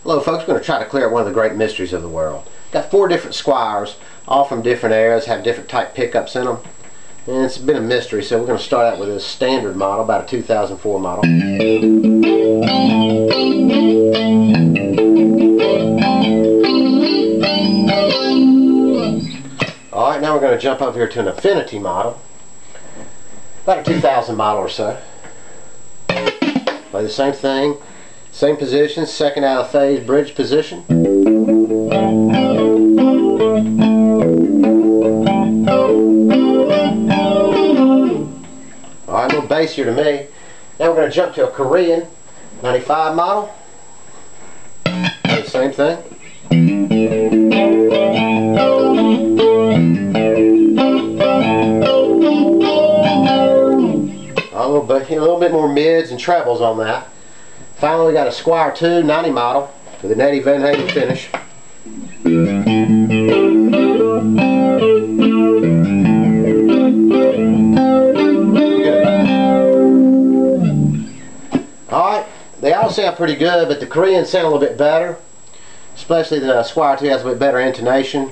Hello folks, we're going to try to clear up one of the great mysteries of the world. Got 4 different Squiers, all from different eras, have different type pickups in them. And it's been a mystery, so we're going to start out with a standard model, about a 2004 model. Alright, now we're going to jump up here to an Affinity model, about a 2000 model or so. Play the same thing. Same position, second out of phase bridge position. Alright, a little bassier to me. Now we're going to jump to a Korean 95 model. Do the same thing. A little bit more mids and trebles on that. Finally, we got a Squier 2 90 model with an Eddie Van Halen finish. Alright, they all sound pretty good, but the Koreans sound a little bit better. Especially the Squier 2 has a bit better intonation.